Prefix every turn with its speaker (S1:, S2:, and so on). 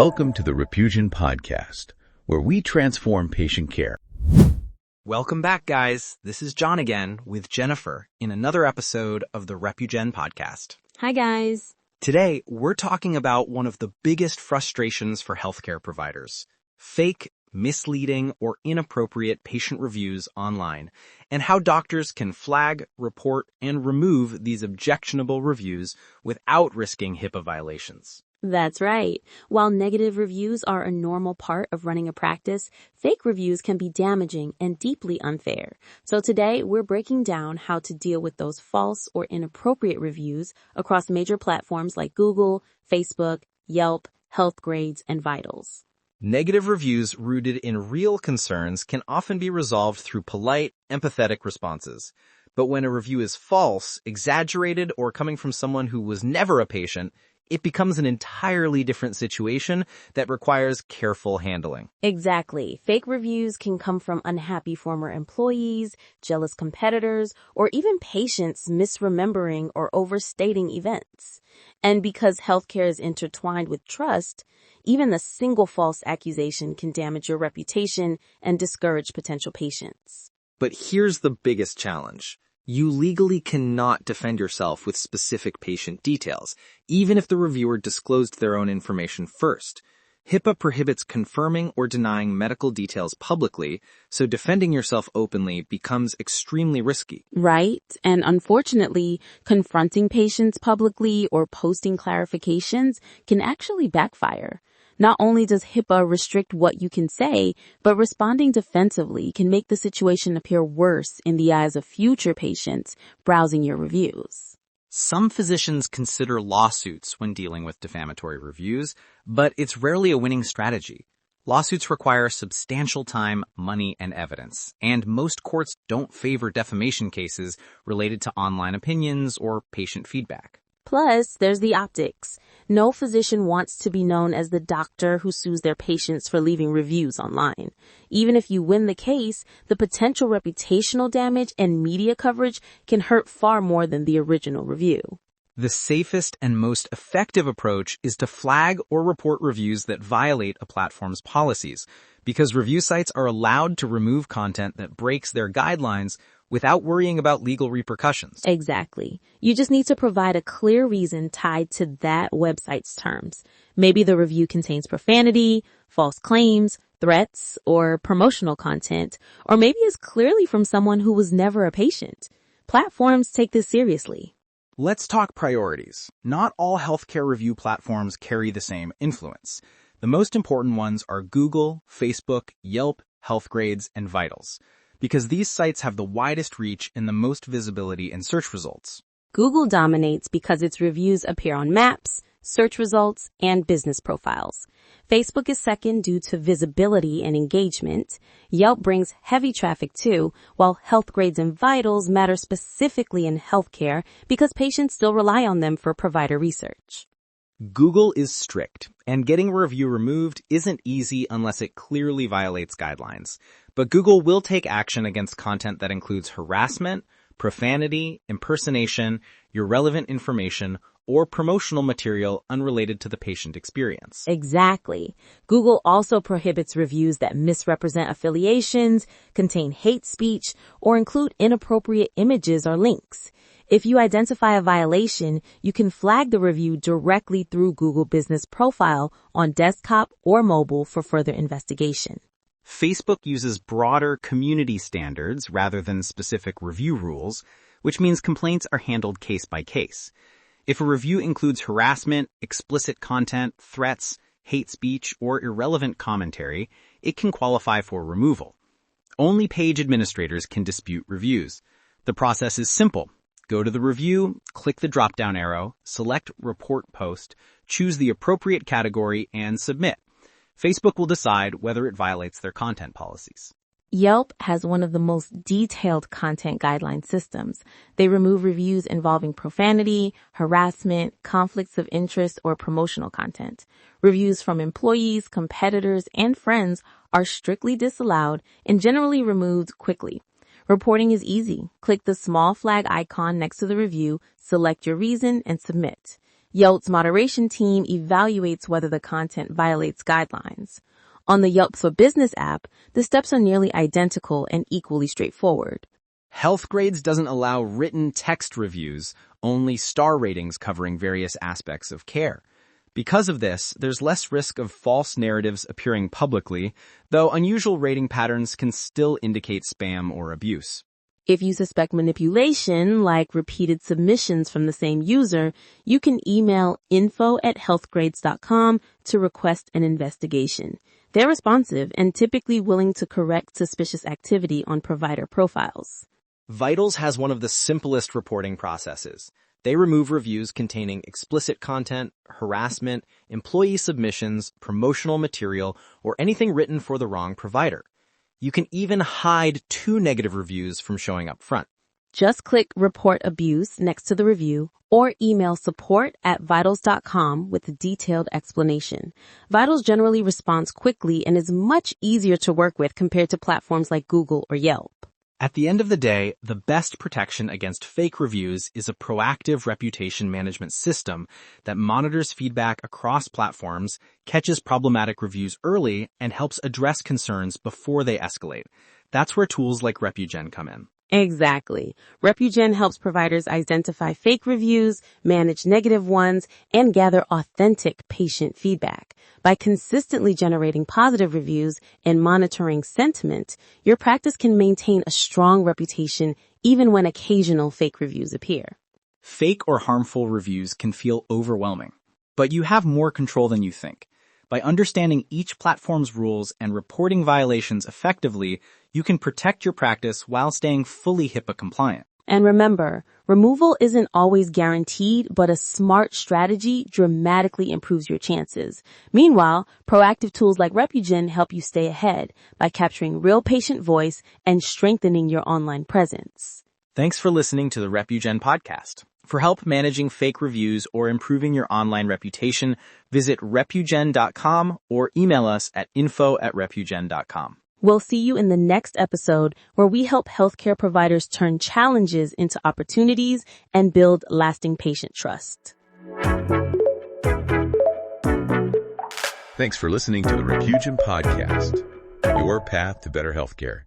S1: Welcome to the Repugen Podcast, where we transform patient care.
S2: Welcome back, guys. This is John again with Jennifer in another episode of the Repugen Podcast.
S3: Hi, guys.
S2: Today, we're talking about one of the biggest frustrations for healthcare providers: fake, misleading, or inappropriate patient reviews online, and how doctors can flag, report, and remove these objectionable reviews without risking HIPAA violations.
S3: That's right. While negative reviews are a normal part of running a practice, fake reviews can be damaging and deeply unfair. So today, we're breaking down how to deal with those false or inappropriate reviews across major platforms like Google, Facebook, Yelp, Healthgrades, and Vitals.
S2: Negative reviews rooted in real concerns can often be resolved through polite, empathetic responses. But when a review is false, exaggerated, or coming from someone who was never a patient, it becomes an entirely different situation that requires careful handling.
S3: Exactly. Fake reviews can come from unhappy former employees, jealous competitors, or even patients misremembering or overstating events. And because healthcare is intertwined with trust, even a single false accusation can damage your reputation and discourage potential patients.
S2: But here's the biggest challenge. You legally cannot defend yourself with specific patient details, even if the reviewer disclosed their own information first. HIPAA prohibits confirming or denying medical details publicly, so defending yourself openly becomes extremely risky.
S3: Right. And unfortunately, confronting patients publicly or posting clarifications can actually backfire. Not only does HIPAA restrict what you can say, but responding defensively can make the situation appear worse in the eyes of future patients browsing your reviews.
S2: Some physicians consider lawsuits when dealing with defamatory reviews, but it's rarely a winning strategy. Lawsuits require substantial time, money, and evidence, and most courts don't favor defamation cases related to online opinions or patient feedback.
S3: Plus, there's the optics. No physician wants to be known as the doctor who sues their patients for leaving reviews online. Even if you win the case, the potential reputational damage and media coverage can hurt far more than the original review.
S2: The safest and most effective approach is to flag or report reviews that violate a platform's policies, because review sites are allowed to remove content that breaks their guidelines without worrying about legal repercussions.
S3: Exactly. You just need to provide a clear reason tied to that website's terms. Maybe the review contains profanity, false claims, threats, or promotional content, or maybe it's clearly from someone who was never a patient. Platforms take this seriously.
S2: Let's talk priorities. Not all healthcare review platforms carry the same influence. The most important ones are Google, Facebook, Yelp, Healthgrades, and Vitals, because these sites have the widest reach and the most visibility in search results.
S3: Google dominates because its reviews appear on maps, search results, and business profiles. Facebook is second due to visibility and engagement. Yelp brings heavy traffic too, while Healthgrades and Vitals matter specifically in healthcare because patients still rely on them for provider research.
S2: Google is strict, and getting a review removed isn't easy unless it clearly violates guidelines. But Google will take action against content that includes harassment, profanity, impersonation, irrelevant information, or promotional material unrelated to the patient experience.
S3: Exactly. Google also prohibits reviews that misrepresent affiliations, contain hate speech, or include inappropriate images or links. If you identify a violation, you can flag the review directly through Google Business Profile on desktop or mobile for further investigation.
S2: Facebook uses broader community standards rather than specific review rules, which means complaints are handled case by case. If a review includes harassment, explicit content, threats, hate speech, or irrelevant commentary, it can qualify for removal. Only page administrators can dispute reviews. The process is simple. Go to the review, click the drop-down arrow, select Report Post, choose the appropriate category, and submit. Facebook will decide whether it violates their content policies.
S3: Yelp has one of the most detailed content guideline systems. They remove reviews involving profanity, harassment, conflicts of interest, or promotional content. Reviews from employees, competitors, and friends are strictly disallowed and generally removed quickly. Reporting is easy. Click the small flag icon next to the review, select your reason, and submit. Yelp's moderation team evaluates whether the content violates guidelines. On the Yelp for Business app, the steps are nearly identical and equally straightforward.
S2: Healthgrades doesn't allow written text reviews, only star ratings covering various aspects of care. Because of this, there's less risk of false narratives appearing publicly, though unusual rating patterns can still indicate spam or abuse.
S3: If you suspect manipulation, like repeated submissions from the same user, you can email info@healthgrades.com to request an investigation. They're responsive and typically willing to correct suspicious activity on provider profiles.
S2: Vitals has one of the simplest reporting processes. They remove reviews containing explicit content, harassment, employee submissions, promotional material, or anything written for the wrong provider. You can even hide 2 negative reviews from showing up front.
S3: Just click Report Abuse next to the review or email support@vitals.com with a detailed explanation. Vitals generally responds quickly and is much easier to work with compared to platforms like Google or Yelp.
S2: At the end of the day, the best protection against fake reviews is a proactive reputation management system that monitors feedback across platforms, catches problematic reviews early, and helps address concerns before they escalate. That's where tools like Repugen come in.
S3: Exactly. Repugen helps providers identify fake reviews, manage negative ones, and gather authentic patient feedback. By consistently generating positive reviews and monitoring sentiment, your practice can maintain a strong reputation even when occasional fake reviews appear.
S4: Fake or harmful reviews can feel overwhelming, but you have more control than you think. By understanding each platform's rules and reporting violations effectively, you can protect your practice while staying fully HIPAA compliant.
S3: And remember, removal isn't always guaranteed, but a smart strategy dramatically improves your chances. Meanwhile, proactive tools like Repugen help you stay ahead by capturing real patient voice and strengthening your online presence.
S2: Thanks for listening to the Repugen podcast. For help managing fake reviews or improving your online reputation, visit repugen.com or email us at info@repugen.com.
S3: We'll see you in the next episode where we help healthcare providers turn challenges into opportunities and build lasting patient trust.
S1: Thanks for listening to the Repugen Podcast, your path to better healthcare.